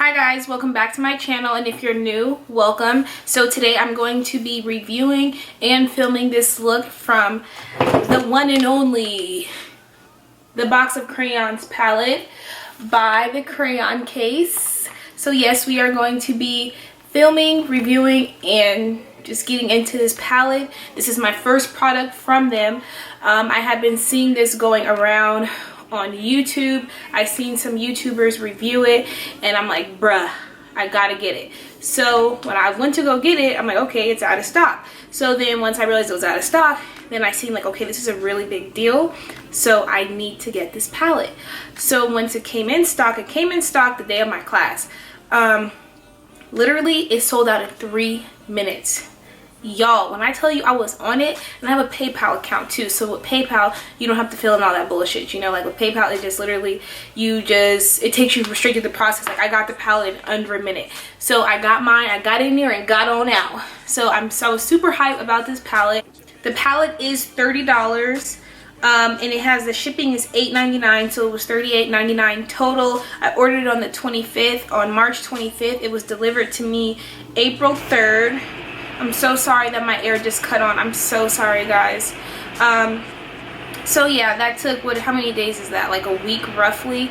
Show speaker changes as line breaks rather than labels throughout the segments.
Hi guys, welcome back to my channel, and if you're new, welcome. So today I'm going to be reviewing and filming this look from the one and only the Box of Crayons palette by the Crayon case. So yes, we are going to be filming, reviewing, and just getting into this palette. This is my first product from them. I have been seeing this going around on YouTube. I've seen some YouTubers review it and I'm like, bruh, I gotta get it. So when I went to go get it, I'm like, okay, it's out of stock. So then once I realized it was out of stock, then I seen like, okay, this is a really big deal, so I need to get this palette. So once it came in stock the day of my class. Literally it sold out in 3 minutes. Y'all, when I tell you I was on it, and I have a PayPal account too, so with PayPal you don't have to fill in all that bullshit, you know, like with PayPal it just literally, it takes you straight to the process. Like I got the palette in under a minute, so I got mine, I got in there and got on out. So I was super hyped about this palette. The palette is $30, and it has, the shipping is $8.99, so it was $38.99 total. I ordered it on the 25th, on March 25th. It was delivered to me April 3rd. I'm so sorry that my air just cut on. I'm so sorry, guys. So yeah, that took, how many days is that? Like a week, roughly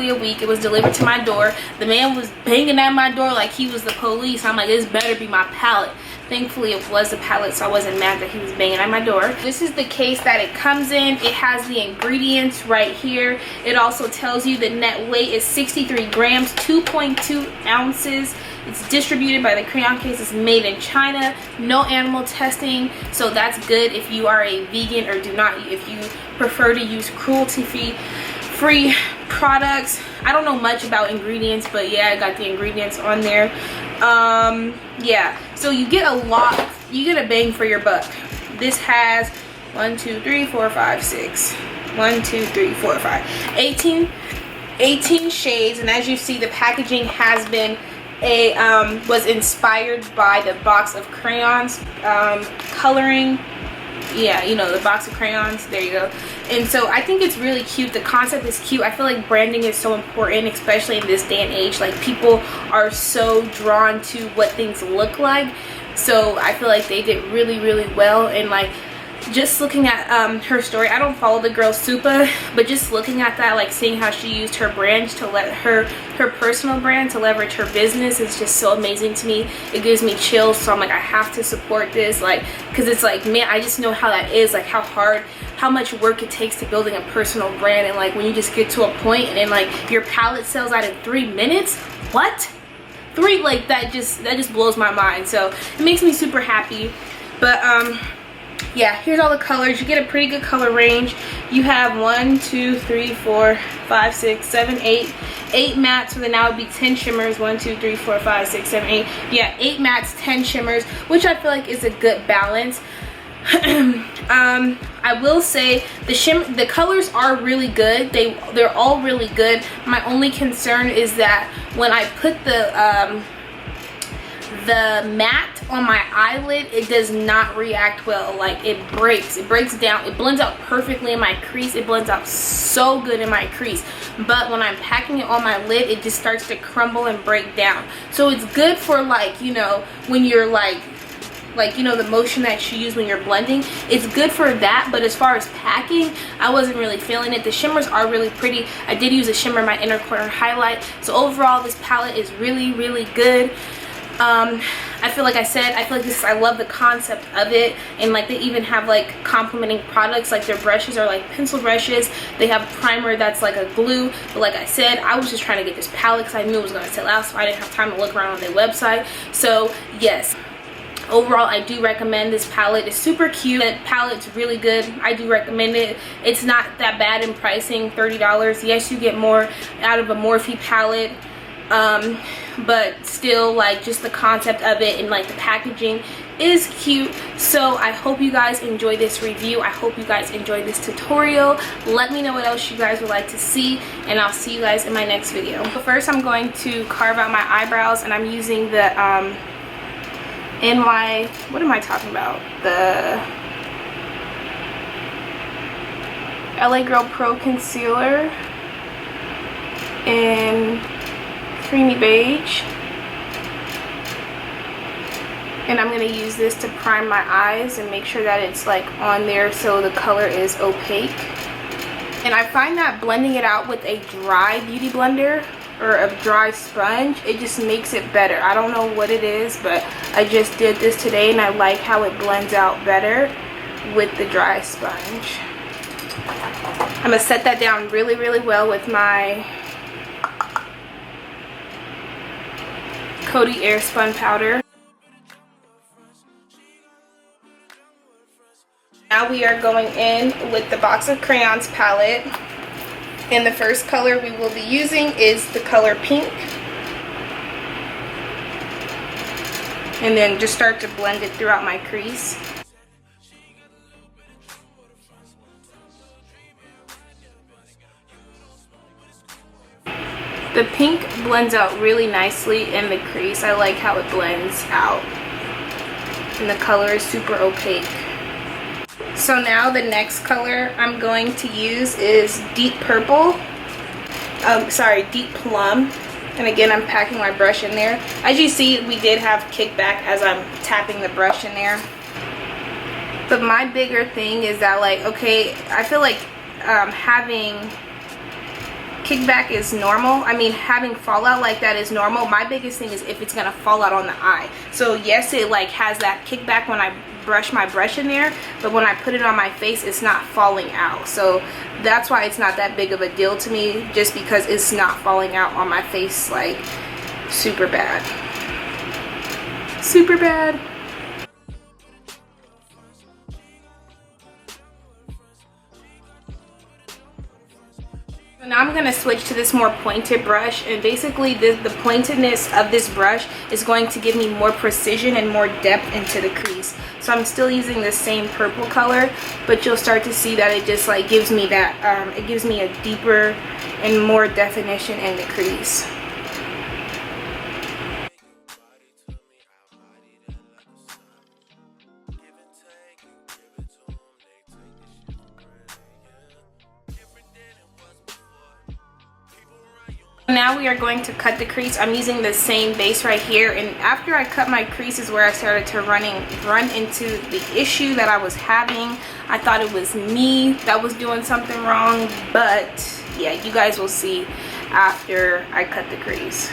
a week. It was delivered to my door. The man was banging at my door like he was the police. I'm like, this better be my palette. Thankfully it was the palette, so I wasn't mad that he was banging at my door. This is the case that it comes in. It has the ingredients right here. It also tells you the net weight is 63 grams, 2.2 ounces. It's distributed by the Crayon case. It's made in China. No animal testing, so that's good if you are a vegan or if you prefer to use cruelty-free products. I don't know much about ingredients, but yeah, I got the ingredients on there. Yeah, so you get a lot, you get a bang for your buck. This has 1 2 3 4 5 6 1 2 3 4 5 18 shades, and as you see, the packaging has been was inspired by the Box of Crayons coloring. Yeah, you know, the Box of Crayons, there you go. And so I think it's really cute. The concept is cute. I feel like branding is so important, especially in this day and age. Like, people are so drawn to what things look like, so I feel like they did really well. And like, just looking at her story, I don't follow the girl super, but just looking at that, like seeing how she used her brand to let her personal brand to leverage her business is just so amazing to me. It gives me chills, so I'm like, I have to support this, like, because it's like, man, I just know how that is, like how much work it takes to building a personal brand. And like, when you just get to a point and then like your palette sells out in 3 minutes, what? Like that just blows my mind. So it makes me super happy. But yeah, here's all the colors. You get a pretty good color range. You have 1 2 3 4 5 6 7 8 mattes, so then that would be 10 shimmers. 1 2 3 4 5 6 7 8 yeah, 8 mattes, 10 shimmers, which I feel like is a good balance. I will say the colors are really good. They're all really good. My only concern is that when I put the matte on my eyelid, it does not react well. Like, it breaks down. It blends out perfectly in my crease. It blends out so good in my crease, but when I'm packing it on my lid, it just starts to crumble and break down. So it's good for, like, you know, when you're like you know, the motion that you use when you're blending, it's good for that. But as far as packing, I wasn't really feeling it. The shimmers are really pretty. I did use a shimmer in my inner corner highlight. So overall, this palette is really good. I feel like I love the concept of it, and like, they even have like complementing products, like their brushes are like pencil brushes. They have primer that's like a glue. But like I said, I was just trying to get this palette because I knew it was going to sell out, so I didn't have time to look around on their website. So yes, overall I do recommend this palette. It's super cute. The palette's really good. I do recommend it. It's not that bad in pricing. $30. Yes, you get more out of a Morphe palette, but still, like, just the concept of it and like the packaging is cute. So I hope you guys enjoy this review. I hope you guys enjoy this tutorial. Let me know what else you guys would like to see, and I'll see you guys in my next video. But first, I'm going to carve out my eyebrows, and I'm using the what am I talking about? The LA Girl Pro Concealer in creamy beige. And I'm going to use this to prime my eyes and make sure that it's like on there so the color is opaque. And I find that blending it out with a dry beauty blender or a dry sponge, it just makes it better. I don't know what it is, but I just did this today and I like how it blends out better with the dry sponge. I'm going to set that down really, really well with my Coty Airspun powder. Now we are going in with the Box of Crayons palette, and the first color we will be using is the color pink, and then just start to blend it throughout my crease. The pink blends out really nicely in the crease. I like how it blends out, and the color is super opaque. So now the next color I'm going to use is deep purple. Deep plum. And again, I'm packing my brush in there. As you see, we did have kickback as I'm tapping the brush in there. But my bigger thing is that, like, okay, I feel like having kickback is normal. I mean, having fallout like that is normal. My biggest thing is if it's gonna fall out on the eye. So yes, it like has that kickback when I brush my brush in there, but when I put it on my face, it's not falling out. So that's why it's not that big of a deal to me, just because it's not falling out on my face like super bad. Super bad. Now I'm going to switch to this more pointed brush, and basically the pointedness of this brush is going to give me more precision and more depth into the crease. So I'm still using the same purple color, but you'll start to see that it just like gives me that, it gives me a deeper and more definition in the crease. Now we are going to cut the crease. I'm using the same base right here, and after I cut my crease is where I started to run into the issue that I was having. I thought it was me that was doing something wrong, but yeah, you guys will see after I cut the crease.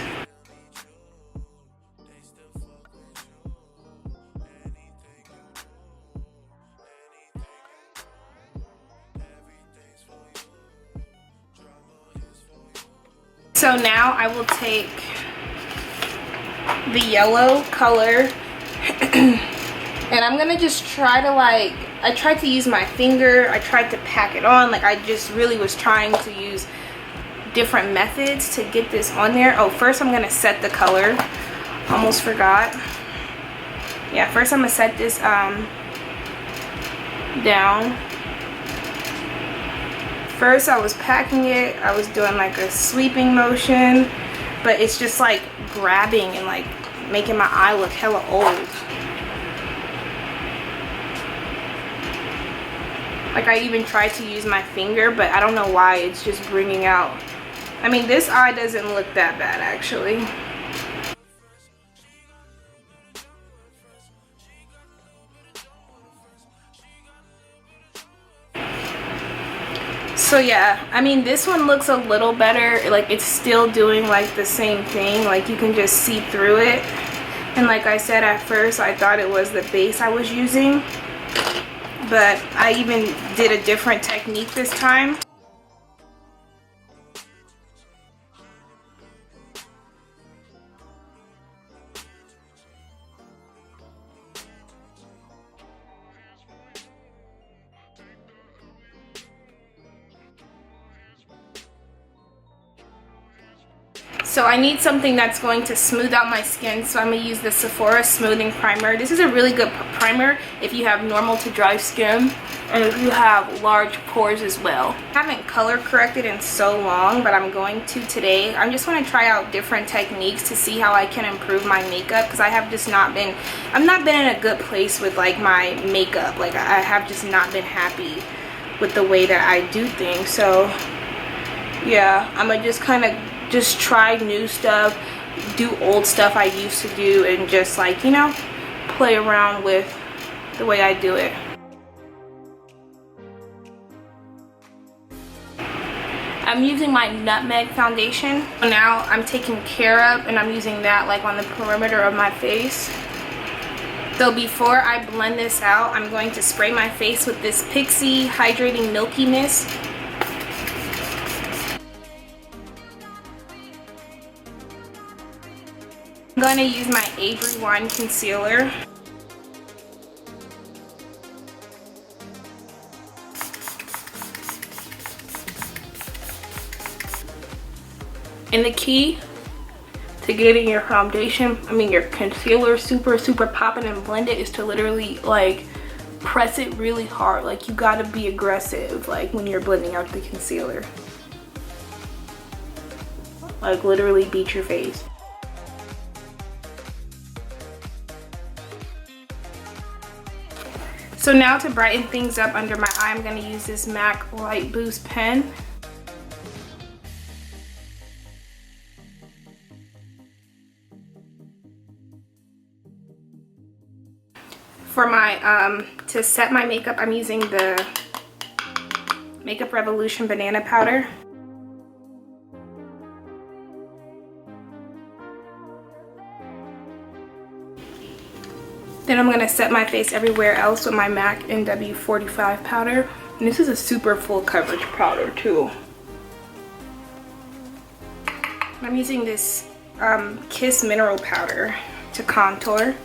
So now I will take the yellow color and I'm gonna just try to, like, I tried to use my finger, I tried to pack it on, like I just really was trying to use different methods to get this on there. Oh, first I'm gonna set the color, almost forgot. Yeah, first I'm gonna set this down. First I was packing it, I was doing like a sweeping motion, but it's just like grabbing and like making my eye look hella old. Like I even tried to use my finger, but I don't know why it's just bringing out. I mean, this eye doesn't look that bad actually. So yeah, I mean, this one looks a little better. Like it's still doing like the same thing, like you can just see through it. And like I said, at first I thought it was the base I was using, but I even did a different technique this time. So I need something that's going to smooth out my skin, so I'm going to use the Sephora Smoothing Primer. This is a really good primer if you have normal to dry skin and if you have large pores as well. I haven't color corrected in so long, but I'm going to today. I just want to try out different techniques to see how I can improve my makeup, because I have just not been, I've not been in a good place with like my makeup. Like I have just not been happy with the way that I do things. So yeah, I'm going to just kind of just try new stuff, do old stuff I used to do, and just like, you know, play around with the way I do it. I'm using my Nutmeg foundation. Now I'm taking Carob and I'm using that like on the perimeter of my face. So before I blend this out, I'm going to spray my face with this Pixi Hydrating Milky Mist. I'm going to use my Avery Wine Concealer. And the key to getting your foundation, your concealer super popping and blended is to literally like press it really hard. Like you gotta be aggressive like when you're blending out the concealer. Like literally beat your face. So now to brighten things up under my eye, I'm gonna use this MAC Light Boost pen. For my, to set my makeup, I'm using the Makeup Revolution Banana Powder. Then I'm gonna set my face everywhere else with my MAC NW45 powder. And this is a super full coverage powder too. I'm using this Kiss Mineral Powder to contour.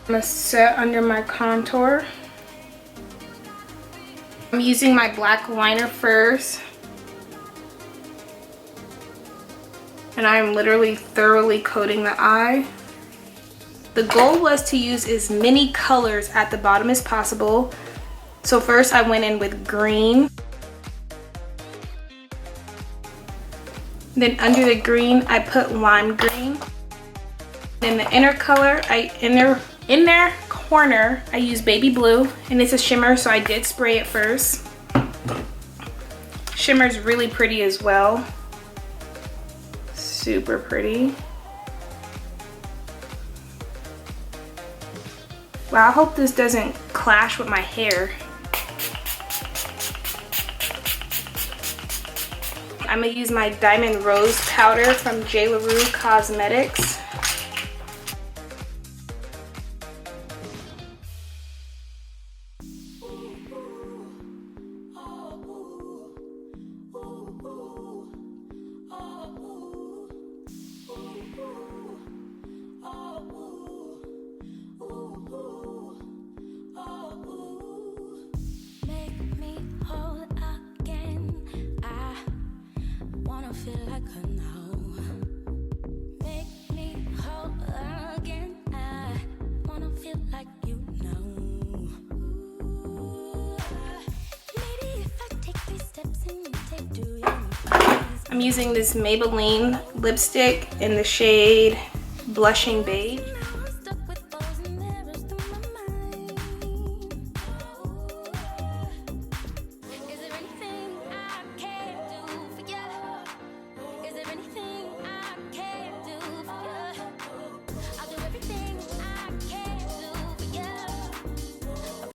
I'm gonna set under my contour. I'm using my black liner first. And I'm literally thoroughly coating the eye. The goal was to use as many colors at the bottom as possible. So first I went in with green. Then under the green, I put lime green. In the inner color, inner corner, I use baby blue, and it's a shimmer, so I did spray it first. Shimmer's really pretty as well. Super pretty. Wow, I hope this doesn't clash with my hair. I'm gonna use my Diamond Rose powder from J. LaRue Cosmetics. I'm using this Maybelline lipstick in the shade Blushing Beige.